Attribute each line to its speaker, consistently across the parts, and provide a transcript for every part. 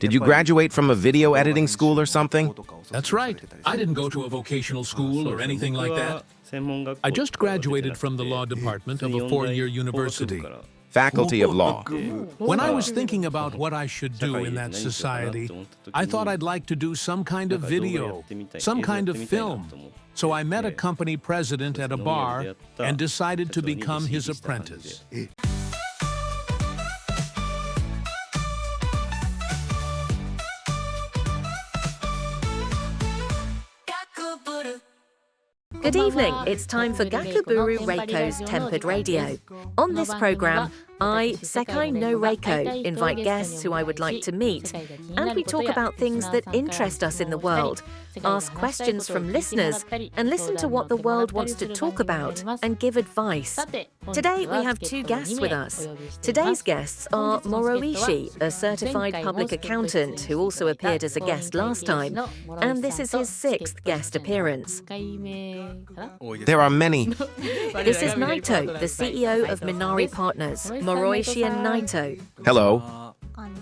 Speaker 1: Did you graduate from a video editing school or something?
Speaker 2: That's right. I didn't go to a vocational school or anything like that. I just graduated from the law department of a 4-year university.
Speaker 1: Faculty of Law.
Speaker 2: When I was thinking about what I should do in that society, I thought I'd like to do some kind of video, some kind of film. So I met a company president at a bar and decided to become his apprentice.
Speaker 3: Good evening, it's time for Gakuburu Reiko's Tempered Radio. On this program, I, Sekai no Reiko, invite guests who I would like to meet, and we talk about things that interest us in the world, ask questions from listeners, and listen to what the world wants to talk about and give advice. Today we have 2 guests with us. Today's guests are Moroishi, a certified public accountant who also appeared as a guest last time, and this is his 6th guest appearance.
Speaker 1: There are many.
Speaker 3: This is Naito, the CEO of Minari Partners, Moroishi and Naito.
Speaker 1: Hello.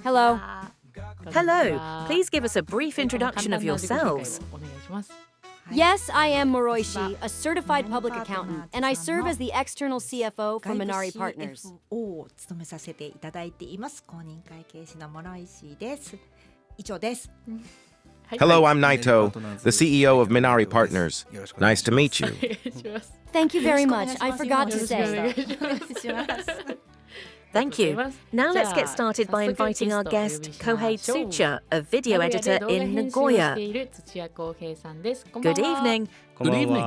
Speaker 4: Hello.
Speaker 3: Hello, please give us a brief introduction of yourselves.
Speaker 4: Yes, I am Moroishi, a certified public accountant, and I serve as the external CFO for Minari Partners.
Speaker 5: を務めさせていただいています。公認会計士の諸石です。以上です。
Speaker 1: Hello, I'm Naito, the CEO of Minari Partners. Nice to meet you.
Speaker 4: Thank you very much. I forgot to say.
Speaker 3: Thank you. Now let's get started by inviting our guest, Kohei Tsuchiya, a video editor in Nagoya. Good evening.
Speaker 2: Good evening.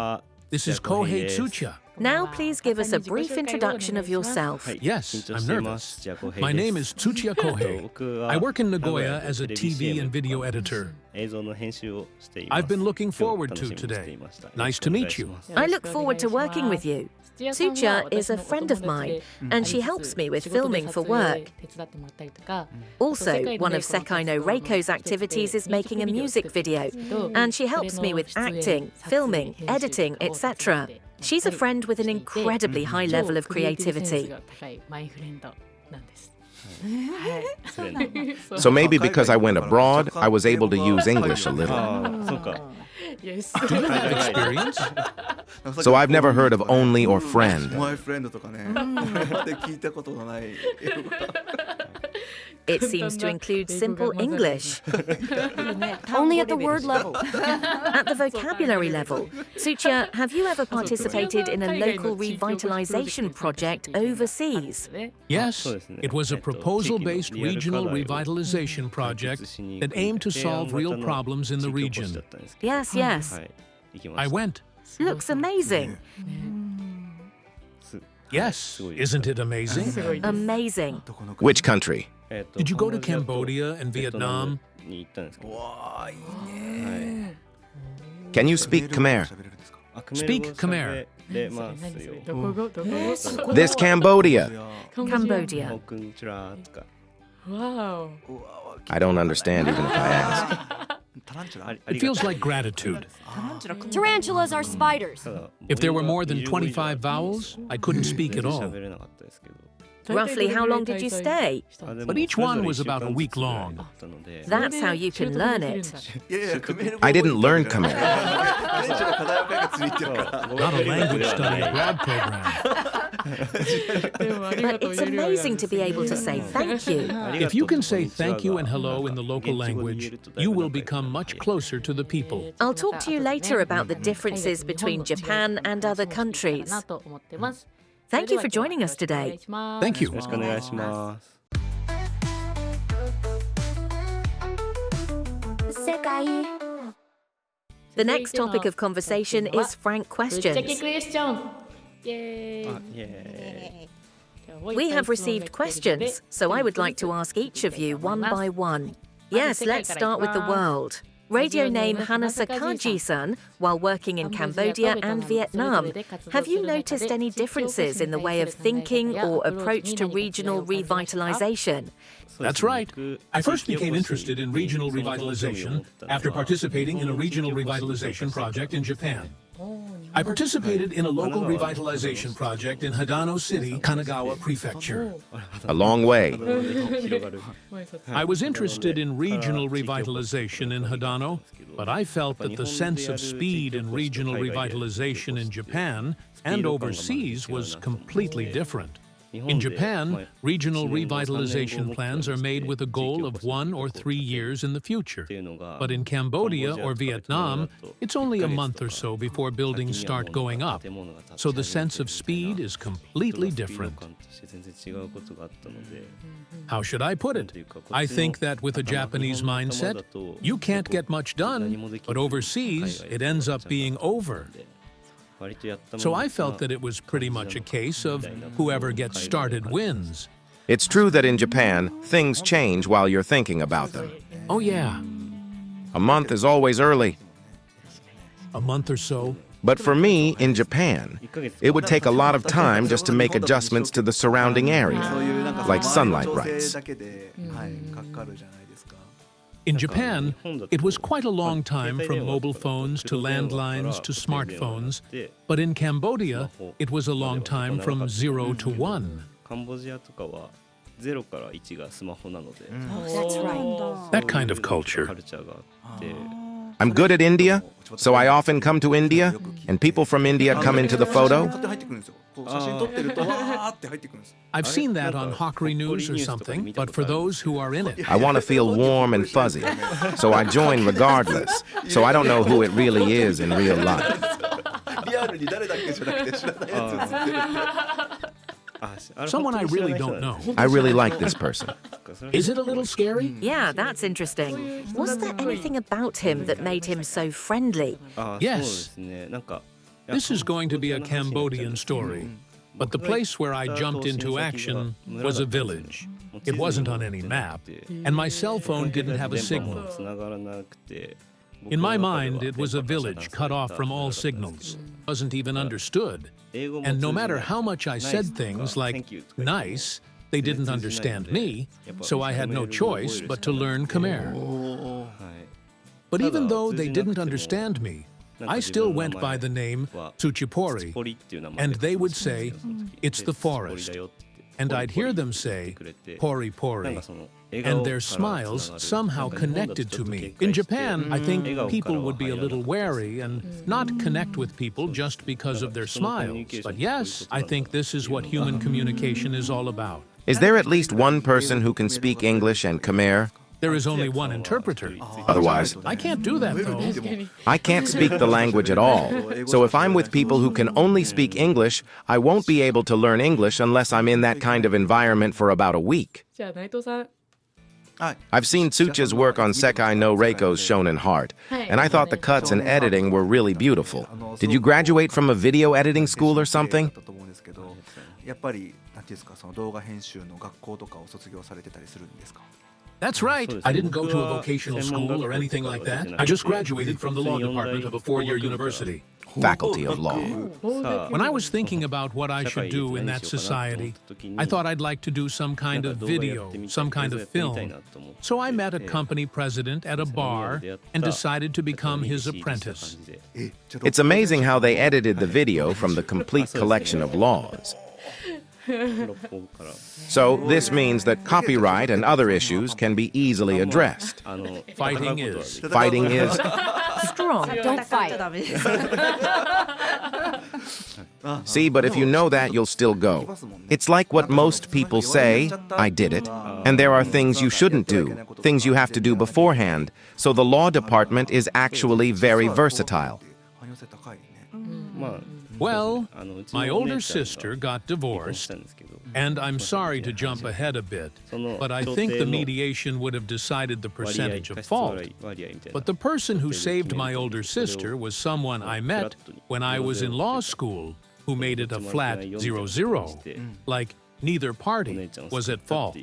Speaker 2: This is Kohei Tsuchiya.
Speaker 3: Now please give us a brief introduction of yourself.
Speaker 2: Yes, I'm nervous. My name is Tsuchiya Kohei. I work in Nagoya as a TV and video editor. I've been looking forward to today. Nice to meet you.
Speaker 3: I look forward to working with you. Tsuchiya is a friend of mine, and she helps me with filming for work. Also, one of Sekai no Reiko's activities is making a music video, and she helps me with acting, filming, editing, etc. She's a friend with an incredibly high level of creativity.
Speaker 1: So maybe because I went abroad, I was able to use English a little.
Speaker 2: Do you have experience?
Speaker 1: So I've never heard of only or friend.
Speaker 3: It seems to include simple English.
Speaker 4: Only at the word level.
Speaker 3: At the vocabulary level, Tsuchiya, have you ever participated in a local revitalization project overseas?
Speaker 2: Yes, it was a proposal-based regional revitalization project that aimed to solve real problems in the region.
Speaker 3: Yes, yes.
Speaker 2: I went.
Speaker 3: Looks amazing.
Speaker 2: Yes, isn't it amazing?
Speaker 3: Amazing.
Speaker 1: Which country?
Speaker 2: Did you go to Cambodia and Vietnam?
Speaker 1: Can you speak Khmer?
Speaker 2: Speak Khmer.
Speaker 1: This Cambodia.
Speaker 3: Cambodia.
Speaker 6: Wow.
Speaker 1: I don't understand even if I ask.
Speaker 2: It feels like gratitude.
Speaker 4: Tarantulas are spiders.
Speaker 2: If there were more than 25 vowels, I couldn't speak at all.
Speaker 3: Roughly how long did you stay?
Speaker 2: But each one was about a week long.
Speaker 3: That's how you can learn it.
Speaker 1: I didn't learn Khmer.
Speaker 2: Not a language study abroad program.
Speaker 3: But it's amazing to be able to say thank you.
Speaker 2: If you can say thank you and hello in the local language, you will become much closer to the people.
Speaker 3: I'll talk to you later about the differences between Japan and other countries. Thank you for joining us today.
Speaker 2: Thank you.
Speaker 3: The next topic of conversation is frank questions. We have received questions, so I would like to ask each of you one by one. Yes, let's start with the world. Radio name Hanasa Kaji-san, while working in Cambodia and Vietnam, have you noticed any differences in the way of thinking or approach to regional revitalization?
Speaker 2: That's right. I first became interested in regional revitalization after participating in a regional revitalization project in Japan. I participated in a local revitalization project in Hadano City, Kanagawa Prefecture.
Speaker 1: A long way.
Speaker 2: I was interested in regional revitalization in Hadano, but I felt that the sense of speed in regional revitalization in Japan and overseas was completely different. In Japan, regional revitalization plans are made with a goal of 1 or 3 years in the future. But in Cambodia or Vietnam, it's only a month or so before buildings start going up. So the sense of speed is completely different. How should I put it? I think that with a Japanese mindset, you can't get much done, but overseas, it ends up being over. So I felt that it was pretty much a case of whoever gets started wins.
Speaker 1: It's true that in Japan, things change while you're thinking about them.
Speaker 2: Oh yeah,
Speaker 1: A month is always early.
Speaker 2: a month or so.
Speaker 1: But for me, in Japan, it would take a lot of time just to make adjustments to the surrounding area, like sunlight rights.
Speaker 2: In Japan, it was quite a long time from mobile phones to landlines to smartphones, but in Cambodia, it was a long time from 0 to 1.
Speaker 4: That's right.
Speaker 2: That kind of culture.
Speaker 1: I'm good at India, so I often come to India, and people from India come into the photo.
Speaker 2: I've seen that on Hokuri News or something, but for those who are in it.
Speaker 1: I want to feel warm and fuzzy, so I join regardless. So I don't know who it really is in real life.
Speaker 2: Someone I really don't know.
Speaker 1: I really like this person.
Speaker 2: Is it a little scary?
Speaker 3: Yeah, that's interesting. Was there anything about him that made him so friendly?
Speaker 2: Yes. This is going to be a Cambodian story, but the place where I jumped into action was a village. It wasn't on any map, and my cell phone didn't have a signal. In my mind, it was a village cut off from all signals, wasn't even understood. And no matter how much I said things like nice, they didn't understand me, so I had no choice but to learn Khmer. But even though they didn't understand me, I still went by the name Tsuchipori, and they would say, "It's the forest." And I'd hear them say, "Pori Pori." And their smiles somehow connected to me. In Japan, I think people would be a little wary and not connect with people just because of their smiles. But yes, I think this is what human communication is all about.
Speaker 1: Is there at least one person who can speak English and Khmer?
Speaker 2: There is only one interpreter.
Speaker 1: Otherwise,
Speaker 2: I can't do that, though.
Speaker 1: I can't speak the language at all. So if I'm with people who can only speak English, I won't be able to learn English unless I'm in that kind of environment for about a week.
Speaker 6: じゃあ内藤さん
Speaker 1: I've seen Tsuchiya's work on Sekai no Reiko's Shonen Heart, and I thought the cuts and editing were really beautiful. Did you graduate from a video editing school or something?
Speaker 7: やっぱりなんていうんですか、その動画編集の学校とかを卒業されてたりするんですか？
Speaker 2: That's right. I didn't go to a vocational school or anything like that. I just graduated from the law department of a 4-year university.
Speaker 1: Faculty of Law.
Speaker 2: When I was thinking about what I should do in that society, I thought I'd like to do some kind of video, some kind of film. So I met a company president at a bar and decided to become his apprentice.
Speaker 1: It's amazing how they edited the video from the complete collection of laws. So this means that copyright and other issues can be easily addressed.
Speaker 2: Fighting is.
Speaker 1: Fighting is...
Speaker 3: Strong.
Speaker 4: Don't fight.
Speaker 1: See, but if you know that, you'll still go. It's like what most people say, I did it. And there are things you shouldn't do, things you have to do beforehand. So the law department is actually very versatile.
Speaker 2: Well, my older sister got divorced, and I'm sorry to jump ahead a bit, but I think the mediation would have decided the percentage of fault. But the person who saved my older sister was someone I met when I was in law school, who made it a flat 0-0. Like, neither party was at fault.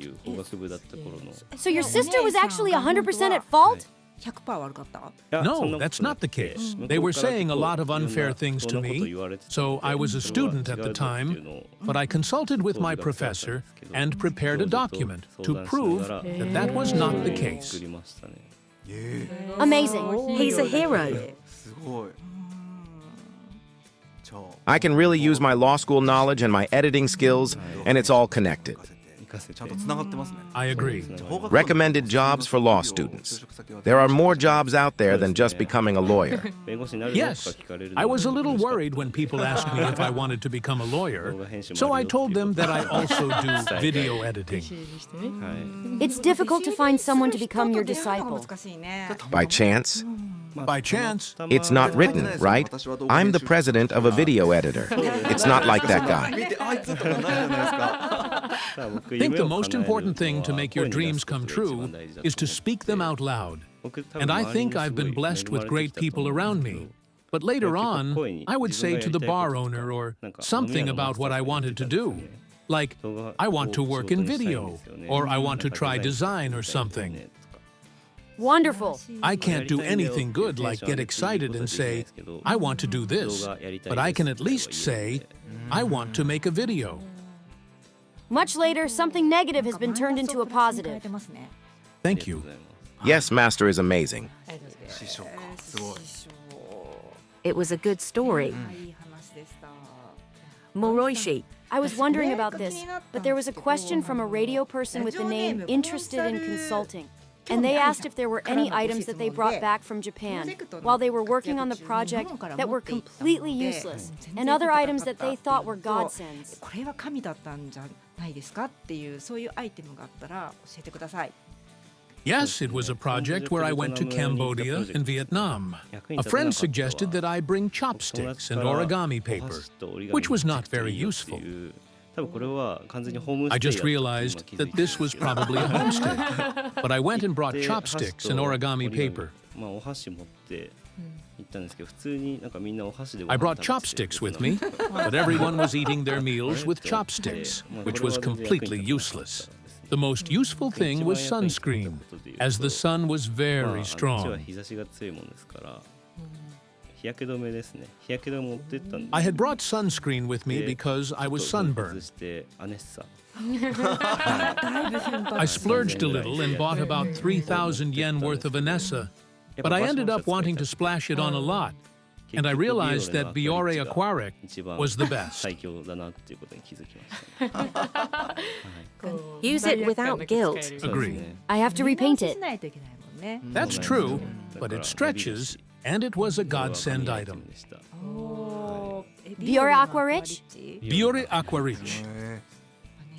Speaker 4: So your sister was actually 100% at fault?
Speaker 5: 100% 悪かった？
Speaker 2: No, that's not the case. They were saying a lot of unfair things to me, so I was a student at the time, but I consulted with my professor and prepared a document to prove that that was not the case.
Speaker 4: Amazing.
Speaker 3: He's a hero.
Speaker 7: すごい。
Speaker 1: I can really use my law school knowledge and my editing skills, and it's all connected.
Speaker 7: ちゃんとつながってますね。
Speaker 2: I agree.
Speaker 1: Recommended jobs for law students. There are more jobs out there than just becoming a lawyer.
Speaker 2: Yes, I was a little worried when people asked me if I wanted to become a lawyer, so I told them that I also do video editing.
Speaker 4: It's difficult to find someone to become your disciple.
Speaker 5: 難しいね。
Speaker 1: By chance?
Speaker 2: By chance,
Speaker 1: It's not written, right? I'm the president of a video editor. It's not like that guy.
Speaker 7: 見てあいつとかないじゃないですか。
Speaker 2: I think the most important thing to make your dreams come true is to speak them out loud. And I think I've been blessed with great people around me. But later on, I would say to the bar owner or something about what I wanted to do. Like, I want to work in video, or I want to try design or something.
Speaker 4: Wonderful.
Speaker 2: I can't do anything good like get excited and say, I want to do this. But I can at least say, I want to make a video.
Speaker 4: Much later, something negative has been turned into a positive.
Speaker 2: Thank you.
Speaker 1: Yes, Master is amazing.
Speaker 7: 師匠か。すごい。
Speaker 3: It was a good story.
Speaker 5: いい話でした。
Speaker 3: Moroishi,
Speaker 4: I was wondering about this, but there was a question from a radio person with the name Interested in Consulting. And they asked if there were any items that they brought back from Japan while they were working on the project that were completely useless, and other items that they thought were godsends.
Speaker 5: これは神だったんじゃないですかっていうそういうアイテムがあったら教えてください。
Speaker 2: Yes, it was a project where I went to Cambodia and Vietnam. A friend suggested that I bring chopsticks and origami paper, which was not very useful. I just realized that this was probably a homestay. But I went and brought chopsticks and origami paper. I brought chopsticks with me, but everyone was eating their meals with chopsticks, which was completely useless. The most useful thing was sunscreen, as the sun was very strong. I had brought sunscreen with me because I was sunburned. I splurged a little and bought about 3,000 yen worth of Anessa, but I ended up wanting to splash it on a lot, and I realized that Biore Aquaric was the best.
Speaker 3: use it without guilt.
Speaker 2: Agree.
Speaker 4: I have to repaint it.
Speaker 5: しないといけないもんね。
Speaker 2: That's true, but it stretches, and it was a godsend item.
Speaker 5: おー。
Speaker 4: Biore Aqua Rich?
Speaker 2: Biore Aquarich.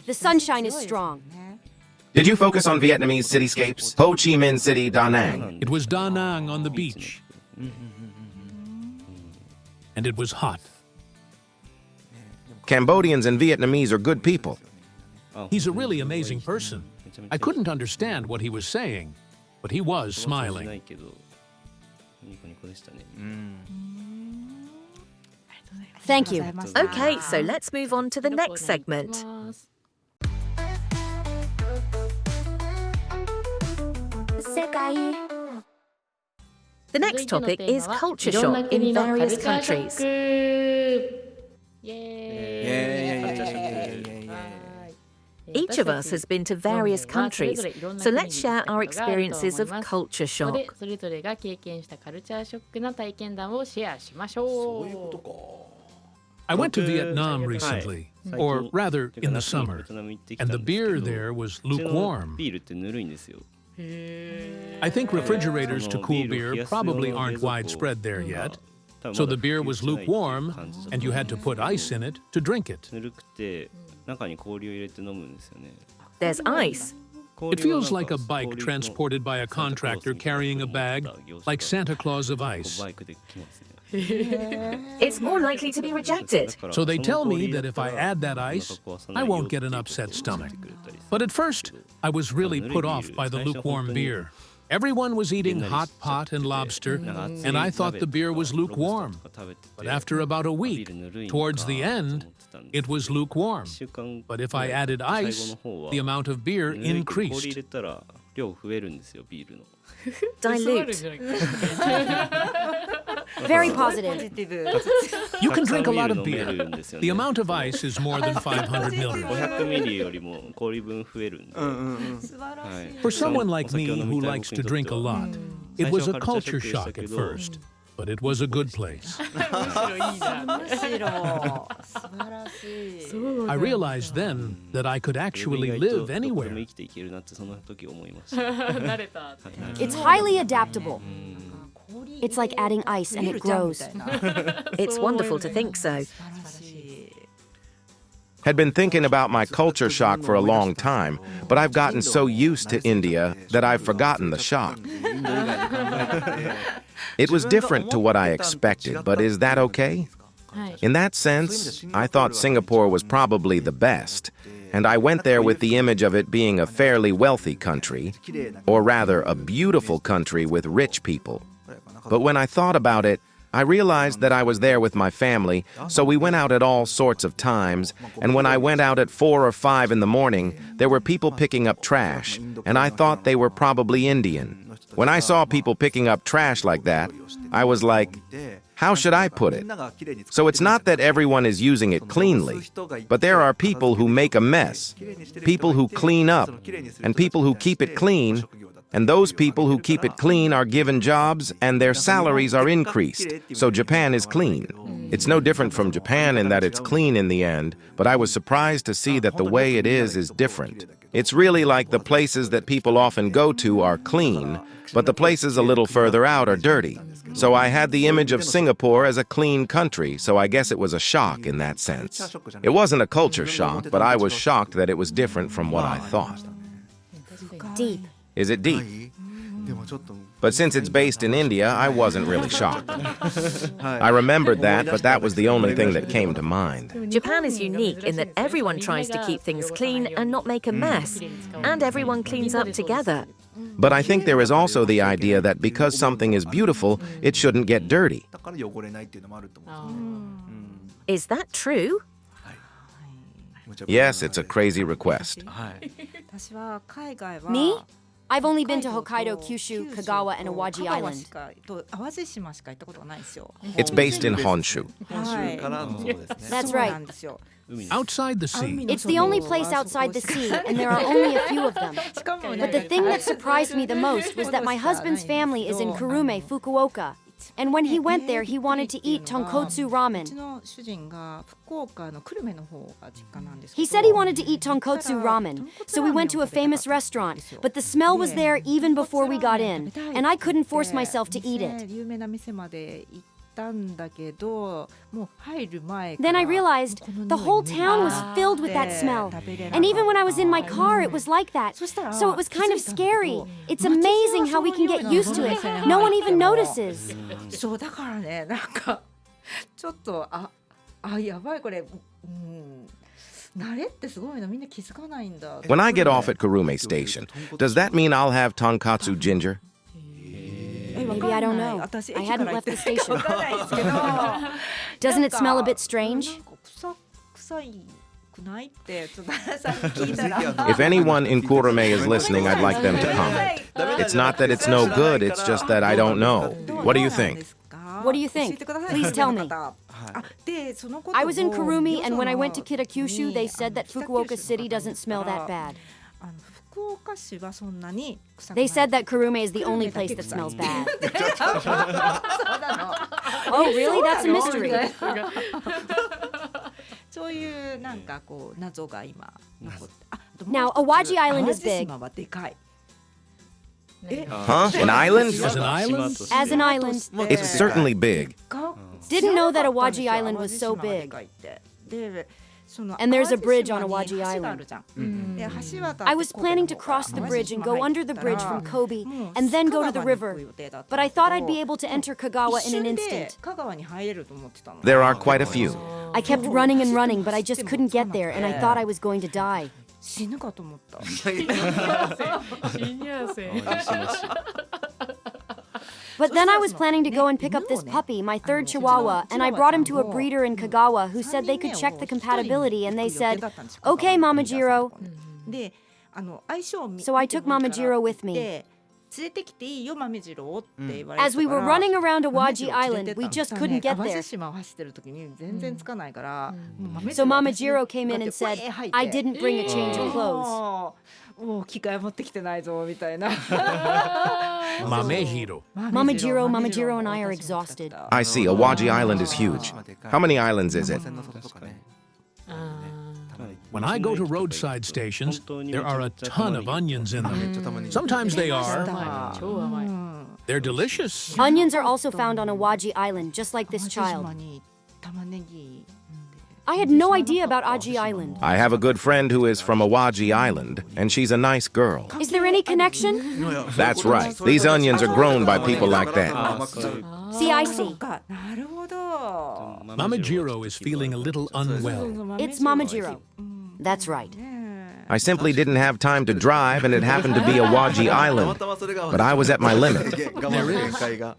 Speaker 4: The sunshine is strong.
Speaker 1: Did you focus on Vietnamese cityscapes? Ho Chi Minh City, Da Nang.
Speaker 2: It was Da Nang on the beach. And it was hot.
Speaker 1: Cambodians and Vietnamese are good people.
Speaker 2: He's a really amazing person. I couldn't understand what he was saying, but he was smiling.
Speaker 4: Thank you.
Speaker 3: Okay, so let's move on to the next segment. The next topic is culture shock in various countries. Each of us has been to various countries, so let's share our experiences of culture shock.
Speaker 6: それぞれが経験したカルチャーショックな体験談をシェアしましょう。
Speaker 2: I went to Vietnam recently, or rather in the summer, and the beer there was lukewarm. I think refrigerators to cool beer probably aren't widespread there yet, so the beer was lukewarm, and you had to put ice in it to drink it.
Speaker 3: There's ice.
Speaker 2: It feels like a bike transported by a contractor carrying a bag, like Santa Claus of ice.
Speaker 3: It's more likely to be rejected.
Speaker 2: So they tell me that if I add that ice, I won't get an upset stomach. But at first, I was really put off by the lukewarm beer. Everyone was eating hot pot and lobster, and I thought the beer was lukewarm. But after about a week, towards the end, it was lukewarm. But if I added ice, the amount of beer increased.
Speaker 3: Dilute.
Speaker 4: Very positive.
Speaker 2: You can drink a lot of beer. The amount of ice is more than 500 million. For someone like me who likes to drink a lot, it was a culture shock at first. but it was a good place.
Speaker 6: むしろいいな。
Speaker 5: むしろ素晴らしい。
Speaker 2: I realized then that I could actually live anywhere.
Speaker 8: 生きていけるなってその時思いまし
Speaker 6: 慣れたって。
Speaker 4: It's highly adaptable. It's like adding ice and it grows.
Speaker 3: It's wonderful to think so.
Speaker 1: Had been thinking about my culture shock for a long time, but I've gotten so used to India that I've forgotten the shock. It was different to what I expected, but is that okay?
Speaker 6: はい。
Speaker 1: In that sense, I thought Singapore was probably the best, and I went there with the image of it being a fairly wealthy country, or rather a beautiful country with rich people. But when I thought about it, I realized that I was there with my family, so we went out at all sorts of times, and when I went out at 4 or 5 in the morning, there were people picking up trash, and I thought they were probably Indian. When I saw people picking up trash like that, I was like, how should I put it? So it's not that everyone is using it cleanly, but there are people who make a mess, people who clean up, and people who keep it clean, and those people who keep it clean are given jobs and their salaries are increased, so Japan is clean. It's no different from Japan in that it's clean in the end, but I was surprised to see that the way it is different. It's really like the places that people often go to are clean, but the places a little further out are dirty. So I had the image of Singapore as a clean country, so I guess it was a shock in that sense. It wasn't a culture shock, but I was shocked that it was different from what I thought.
Speaker 4: Deep.
Speaker 1: Is it deep? But since it's based in India, I wasn't really shocked. I remembered that, but that was the only thing that came to mind.
Speaker 3: Japan is unique in that everyone tries to keep things clean and not make a mess, and everyone cleans up together.
Speaker 1: But I think there is also the idea that because something is beautiful, it shouldn't get dirty.
Speaker 3: Is that true?
Speaker 1: Yes, it's a crazy request.
Speaker 5: 私は海外は
Speaker 4: Me? I've only been to Hokkaido, Kyushu, Kagawa, and Awaji
Speaker 5: 香川
Speaker 4: Island.
Speaker 5: しかと淡路島しか行ったことないんですよ。
Speaker 1: It's based in Honshu.
Speaker 5: はい。
Speaker 4: That's
Speaker 5: そうな
Speaker 4: right.
Speaker 5: んですよ。
Speaker 2: Outside the sea,
Speaker 4: It's the only place outside the sea, and there are only a few of them.
Speaker 5: しかもね
Speaker 4: But the thing that surprised me the most was that my husband's family is in Kurume, Fukuoka. And when he went there, he wanted to eat tonkotsu
Speaker 5: うち
Speaker 4: ramen.
Speaker 5: の主人が福岡の久留米の方が実家なんですけど
Speaker 4: He said he wanted to eat tonkotsu ramen, so we went to a famous restaurant, but the smell was there even before we got in, and I couldn't force myself to eat it.
Speaker 5: 有名な店まで行ったんだけど、もう入る前か
Speaker 4: Then
Speaker 5: ら
Speaker 4: I realized the whole town was filled with that smell. And even when I was in my car, it was like that. So it was kind of scary. It's amazing how we can get used to it. No one even notices.
Speaker 5: そうだからね、なんかちょっとやばいこれ、慣れってすごいな、みんな気づかないんだ。
Speaker 1: When I get off at Kurume Station, does that mean I'll have tonkatsu ginger?
Speaker 4: Maybe I don't know.
Speaker 5: 私
Speaker 4: I
Speaker 5: 駅か
Speaker 4: hadn't
Speaker 5: ら行
Speaker 4: left
Speaker 5: って
Speaker 4: the
Speaker 5: ないか
Speaker 4: station.
Speaker 5: わかんないですけど
Speaker 4: Doesn't it smell a bit strange?
Speaker 5: なんか臭いくないってちょっとさっき聞いたら
Speaker 1: If anyone in Kurume is listening, I'd like them to comment. It's not that it's no good, it's just that I don't know. What do you think?
Speaker 4: What do you think? Please tell me.
Speaker 5: あでそのことを
Speaker 4: I was in Kurumi, and when I went to Kitakyushu, they said that Fukuoka City doesn't smell that bad.
Speaker 5: 福岡市はそんなに臭く
Speaker 4: They
Speaker 5: ない
Speaker 4: said that Kurume is the only place that smells bad.
Speaker 5: そうなの
Speaker 4: Oh, really? That's a mystery.
Speaker 5: そういうなんかこう謎が今残ってあと
Speaker 4: Now, Awaji Island is big.
Speaker 5: 淡路島はでかい
Speaker 1: Huh? An island?
Speaker 2: as an island,
Speaker 4: As an island.
Speaker 1: It's certainly big.
Speaker 4: Didn't know that Awaji Island was so big. And there's a bridge on Awaji Island. I was planning to cross the bridge and go under the bridge from Kobe and then go to the river. But I thought I'd be able to enter Kagawa in an instant.
Speaker 5: 香川に入れると思ってたの
Speaker 1: There are quite a few.
Speaker 4: I kept running and running, but I just couldn't get there, and I thought I was going to die.
Speaker 5: 死ぬかと思った
Speaker 6: シニア生。
Speaker 4: But then I was planning to go and pick up this puppy, my third Chihuahua, and I brought him to a breeder in Kagawa who said they could check the compatibility, and they said, "Okay, Mama Jiro."
Speaker 5: で相性を見
Speaker 4: So I took Mama Jiro with me.
Speaker 5: で連れてきていいよ豆次郎って言われてたから
Speaker 4: As we were running around Awaji Island, we just couldn't get
Speaker 5: 淡
Speaker 4: there.
Speaker 5: 路島を走ってる時に全然つかないから、
Speaker 4: So Mama Jiro came in and said, I didn't bring a change of clothes.
Speaker 5: もう機械持ってきてないぞみたいな
Speaker 2: Mamehiro.
Speaker 4: Mama Jiro and I are exhausted.
Speaker 1: I see. Awaji Island is huge. How many islands is it?
Speaker 7: 線の外とかね
Speaker 2: When I go to roadside stations, there are a ton of onions in
Speaker 7: めっ
Speaker 2: them.
Speaker 7: ちゃたまに
Speaker 2: Sometimes they
Speaker 6: 甘
Speaker 2: are.
Speaker 6: い超甘い
Speaker 2: They're delicious.
Speaker 4: Onions are also found on Awaji Island, just like this
Speaker 5: 淡路
Speaker 4: child.
Speaker 5: 島に玉ねぎ
Speaker 4: I had no idea about Aji Island.
Speaker 1: I have a good friend who is from Awaji Island, and she's a nice girl.
Speaker 4: Is there any connection?
Speaker 1: That's right. These onions are grown by people like that.
Speaker 4: See, I see.
Speaker 5: なるほど
Speaker 2: Mamejiro is feeling a little unwell.
Speaker 4: It's Mama Jiro. That's right.
Speaker 1: I simply didn't have time to drive, and it happened to be Awaji
Speaker 7: たま
Speaker 1: Island.
Speaker 7: たまそれが
Speaker 1: But I was at my limit.
Speaker 7: 我慢の限界が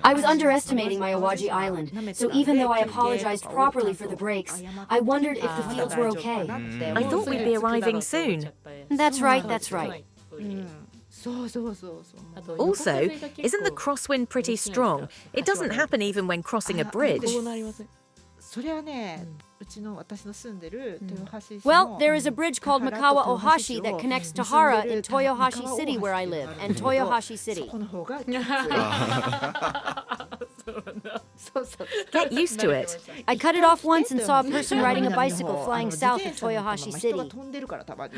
Speaker 4: I was underestimating my Awaji Island, so even though I apologized properly for the breaks, I wondered if the fields were okay.
Speaker 3: I thought we'd be arriving soon.
Speaker 4: That's right, that's right.
Speaker 5: そうそうそうそう
Speaker 6: あと
Speaker 3: Also, isn't the crosswind pretty strong? It doesn't happen even when crossing a bridge.
Speaker 6: こうなりません
Speaker 5: それはね、私の住んでる豊橋市の
Speaker 4: Well, there is a bridge called Makawa Ohashi that connects Tahara in Toyohashi City, where I live, and Toyohashi
Speaker 5: そ
Speaker 4: City.
Speaker 5: この方がきついそうそう
Speaker 3: Get used to it.
Speaker 4: I cut it off once and saw a person riding a bicycle flying south of Toyohashi
Speaker 5: 人
Speaker 4: City.
Speaker 5: が飛んでるからたまに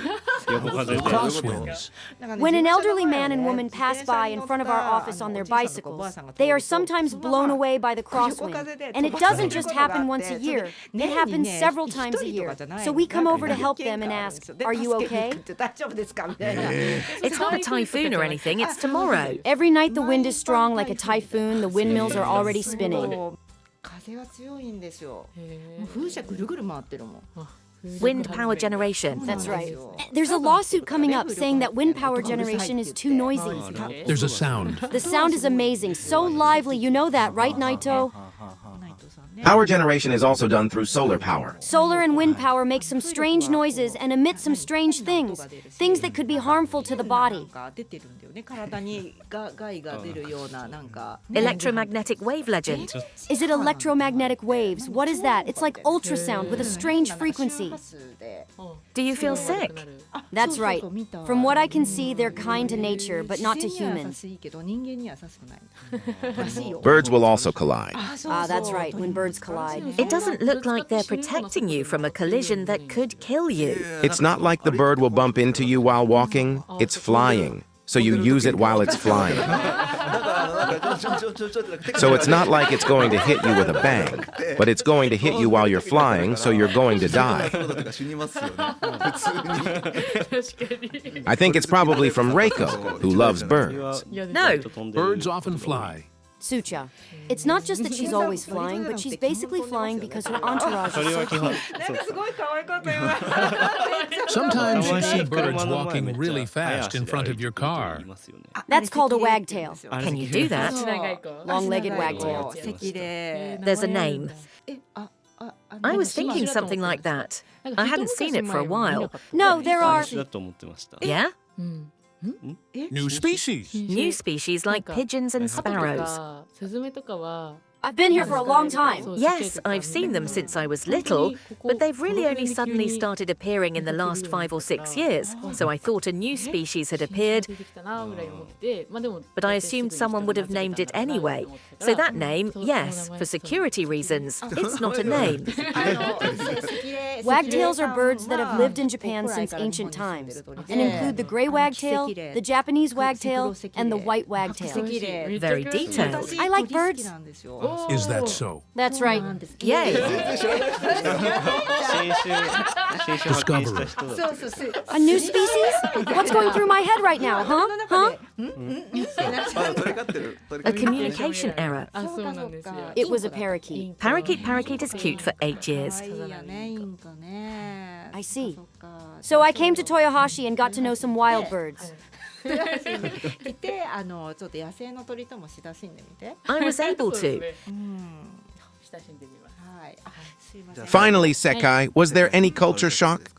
Speaker 2: Crosswinds.
Speaker 5: なんかね
Speaker 4: When an elderly man and woman pass by in front of our office on their bicycles, they are sometimes blown away by the crosswind. And it doesn't just happen once a year, it happens several times a year. So we come over to help them and ask, Are you okay?
Speaker 5: 大丈夫ですかみたいな
Speaker 3: It's not a typhoon or anything, it's tomorrow.
Speaker 4: Every night the wind is strong like a typhoon, the windmills are already spinning.
Speaker 5: 風が強いんですよもう風車ぐるぐる回ってるもん
Speaker 3: Wind power generation.
Speaker 4: That's right. There's a lawsuit coming up saying that wind power generation is too noisy.
Speaker 2: There's a sound.
Speaker 4: The sound is amazing, so lively. You know that, right, Naito?
Speaker 1: Power generation is also done through solar power.
Speaker 4: Solar and wind power make some strange noises and emit some strange things. Things that could be harmful to the body.
Speaker 5: 出てるんだよね体に害が出るようななんか
Speaker 3: Electromagnetic wave legend.
Speaker 4: Is it electromagnetic waves? What is that? It's like ultrasound with a strange frequency.
Speaker 3: Do you feel sick?
Speaker 4: That's right. From what I can see, they're kind to nature, but not to humans.
Speaker 5: 優しいけど人間には優しくないらしいよ
Speaker 1: Birds will also collide.
Speaker 4: Ah, that's right, when birds collide.
Speaker 3: It doesn't look like they're protecting you from a collision that could kill you.
Speaker 1: It's not like the bird will bump into you while walking. It's flying. So you use it while it's flying. So it's not like it's going to hit you with a bang, but it's going to hit you while you're flying, so you're going to die.
Speaker 7: 死にますよね普通に
Speaker 1: I think it's probably from Reiko, who loves birds.
Speaker 3: No.
Speaker 2: Birds often fly.
Speaker 4: Tsuchiya. It's not just that she's always flying, but she's basically flying because her entourage
Speaker 8: そ
Speaker 4: is
Speaker 8: れ
Speaker 4: so
Speaker 8: は基本
Speaker 5: なんかすごい可愛いこと言われる
Speaker 2: Sometimes you see birds walking really fast in front of your car.
Speaker 4: That's called a wagtail.
Speaker 3: Can you do that?
Speaker 6: 長い子
Speaker 4: Long-legged wagtail.
Speaker 5: 素敵で
Speaker 3: There's a name.
Speaker 5: あ
Speaker 3: I was thinking something like that. I hadn't seen it for a while.
Speaker 4: No, there are.
Speaker 8: だと思ってました
Speaker 3: Yeah?
Speaker 2: New species.
Speaker 3: New species like pigeons and
Speaker 6: 鳩と
Speaker 3: sparrows.
Speaker 6: かスズメとかは
Speaker 4: I've been here for a long time.
Speaker 3: Yes, I've seen them since I was little, but they've really only suddenly started appearing in the last 5 or 6 years, so I thought a new species had appeared,
Speaker 6: 出てきたなぐらい思ってまあでも
Speaker 3: but I assumed someone would have named it anyway. So that name, yes, for security reasons. It's not a name.
Speaker 4: Wagtails are birds that have lived in Japan since ancient times and include the gray wagtail, the Japanese wagtail, and the white wagtail.
Speaker 3: Very detailed.
Speaker 4: I like birds.
Speaker 5: なんですよ
Speaker 2: Is that so?
Speaker 4: That's right.
Speaker 3: Yay.
Speaker 8: 新種発見した人だ
Speaker 5: そうそうそう
Speaker 4: A new species? What's going through my head right now, huh? Huh?
Speaker 7: 鳥飼ってる鳥
Speaker 3: A communication error.
Speaker 6: あそうなんですよ
Speaker 4: It was a parakeet.
Speaker 3: Parakeet is cute for 8 years.
Speaker 5: いいよねインコね
Speaker 4: I see.
Speaker 5: そっか
Speaker 4: So I came to Toyohashi and got to know some wild birds.
Speaker 5: 来てちょっと野生の鳥とも親しんでみて
Speaker 3: I was able
Speaker 6: そうです
Speaker 3: to.
Speaker 6: ね親しんでみます
Speaker 5: はいあすいません
Speaker 1: Finally, Sekai, was there any culture shock?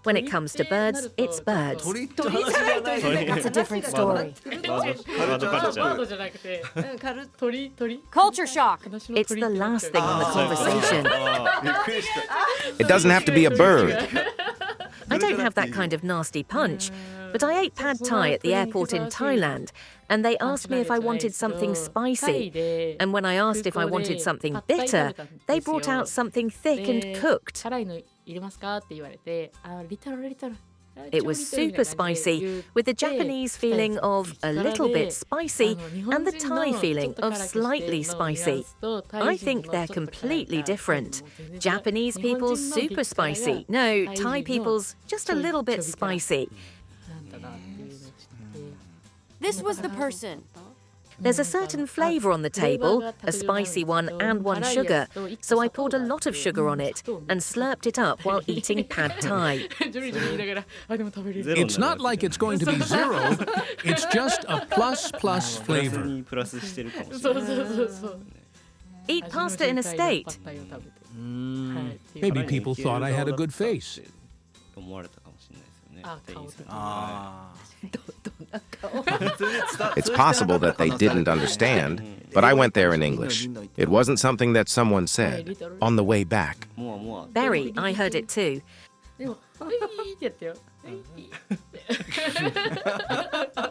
Speaker 3: When it comes to birds, it's birds.
Speaker 7: 鳥って話じゃない。
Speaker 4: That's a different story.
Speaker 8: ワードカルチャー。
Speaker 6: じゃなくて鳥
Speaker 4: Culture shock.
Speaker 3: It's the last thing on the conversation.
Speaker 7: びっくりした。
Speaker 1: It doesn't have to be a bird.
Speaker 3: I don't have that kind of nasty punch, but I ate pad thai at the airport in Thailand, and they asked me if I wanted something spicy. And when I asked if I wanted something bitter, they brought out something thick and cooked.
Speaker 6: 辛いの入れますかって言われて、リトル
Speaker 3: It was super spicy, with the Japanese feeling of a little bit spicy and the Thai feeling of slightly spicy. I think they're completely different. Japanese people's super spicy. No, Thai people's just a little bit spicy.
Speaker 4: This was the person.
Speaker 3: There's a certain flavour on the table, a spicy one and one sugar, so I poured a lot of sugar on it and slurped it up while eating pad thai.
Speaker 2: It's not like it's going to be zero. It's just a plus flavor.
Speaker 8: にプラスしてるかもしれ
Speaker 6: そう
Speaker 8: ない。
Speaker 6: そうそう
Speaker 3: Eat pasta in a state.
Speaker 2: Maybe people thought I had a good face.
Speaker 8: 思われたかもしれないですよね。
Speaker 6: あ、顔
Speaker 8: 店員さんに
Speaker 7: あ
Speaker 1: It's possible that they didn't understand, but I went there in English. It wasn't something that someone said on the way back.
Speaker 8: もわもわ。
Speaker 3: Berry, I heard it too.
Speaker 6: でも「うい」ってやってよ。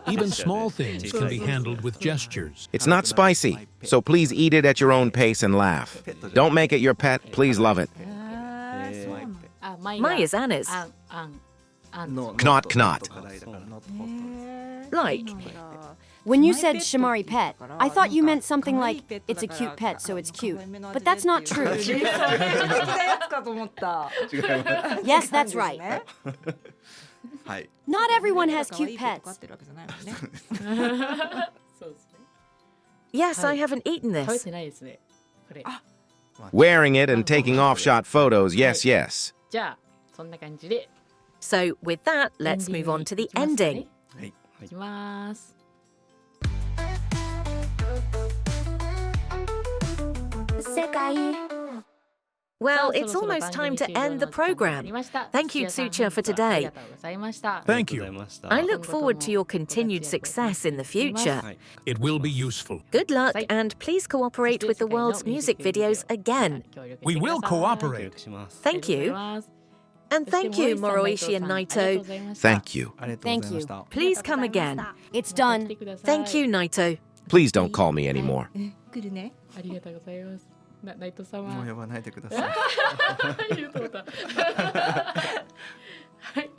Speaker 2: Even small things can be handled with gestures.
Speaker 1: It's not spicy, so please eat it at your own pace and laugh. Don't make it your pet, please love it.
Speaker 6: あ、マイ
Speaker 3: Mine is Anna's.
Speaker 6: あん
Speaker 7: の
Speaker 1: Knot knot.
Speaker 7: とか大だからノットホッ
Speaker 3: Like,
Speaker 4: When you said Shamari pet, I thought you meant something like, it's a cute pet, so it's cute. But that's not true.
Speaker 5: そういうやつかと思った。
Speaker 4: Yes, that's right.
Speaker 7: はい
Speaker 4: Not everyone has
Speaker 5: 可愛い
Speaker 4: cute
Speaker 5: ペット飼
Speaker 4: pets.
Speaker 5: ってるわけじゃないもんね。
Speaker 6: そうですね。
Speaker 3: yes, I haven't eaten
Speaker 6: 食べ
Speaker 3: this.
Speaker 6: てないですね。これ。
Speaker 1: Wearing it and taking off-shot photos, yes, yes.
Speaker 6: じゃあそんな感じで
Speaker 3: So, with that, let's move on to the ending.
Speaker 7: はい
Speaker 6: いきます。
Speaker 3: Well, it's almost time to end the program. Thank you, Tsuchiya, for today.
Speaker 2: Thank
Speaker 8: ありがとうござい
Speaker 2: you.
Speaker 8: ました。
Speaker 3: I look forward to your continued success in the future.
Speaker 2: It will be useful.
Speaker 3: Good luck, and please cooperate with the world's music videos again.
Speaker 2: We will
Speaker 8: 協
Speaker 2: cooperate.
Speaker 8: 力します。
Speaker 3: Thank you. And thank you, Moroishi and Naito.
Speaker 1: Thank you.
Speaker 7: ありがとうございました
Speaker 3: Please come again.
Speaker 4: It's done.
Speaker 3: Thank you, Naito.
Speaker 1: Please don't call me anymore.
Speaker 5: 来るね。
Speaker 6: ありがとうございます。内藤様。
Speaker 7: もう呼ばないでください
Speaker 6: 言うと思った。はい。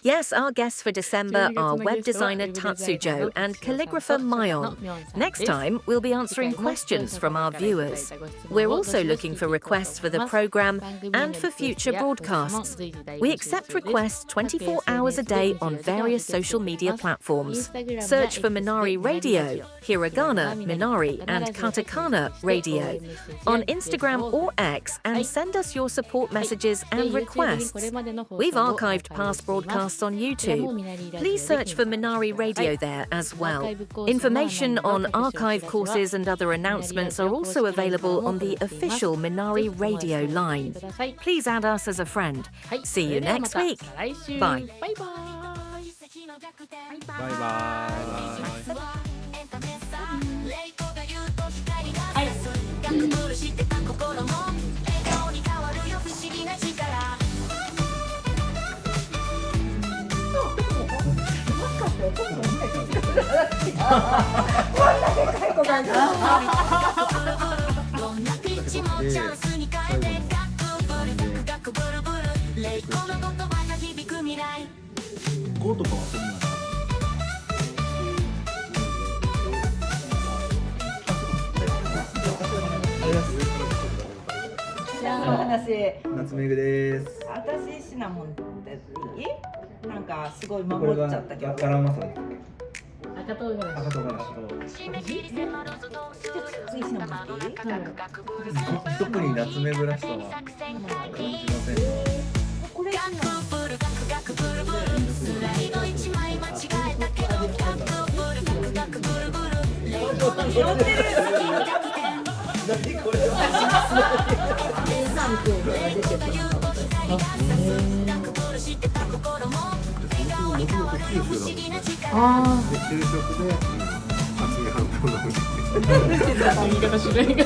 Speaker 3: Yes, our guests for December are web designer Tatsujo and calligrapher Mayon. Next time, we'll be answering questions from our viewers. We're also looking for requests for the program and for future broadcasts. We accept requests 24 hours a day on various social media platforms. Search for Minari Radio, Hiragana, Minari, and Katakana Radio on Instagram or X and send us your support messages and requests. We've archived past broadcasts on YouTube. Please search for Minari Radio there as well. Information on archive courses and other announcements are also available on the official Minari Radio line. Please add us as a friend. See you next week. Bye.
Speaker 6: バイバイ。
Speaker 7: バイバイ
Speaker 5: 話。
Speaker 7: 夏目ぐです
Speaker 5: 私シナモンっていい？なんかすごい守っちゃったけど。
Speaker 7: ガラムマサラ
Speaker 6: 赤唐辛子。
Speaker 7: 赤唐辛子と
Speaker 5: 次シナモンっていい？
Speaker 7: 特に夏目ぐらしさは感じません
Speaker 5: これシナモン。
Speaker 7: 何これ
Speaker 6: あ
Speaker 9: 定食で厚み半分の
Speaker 6: あ言い方しないが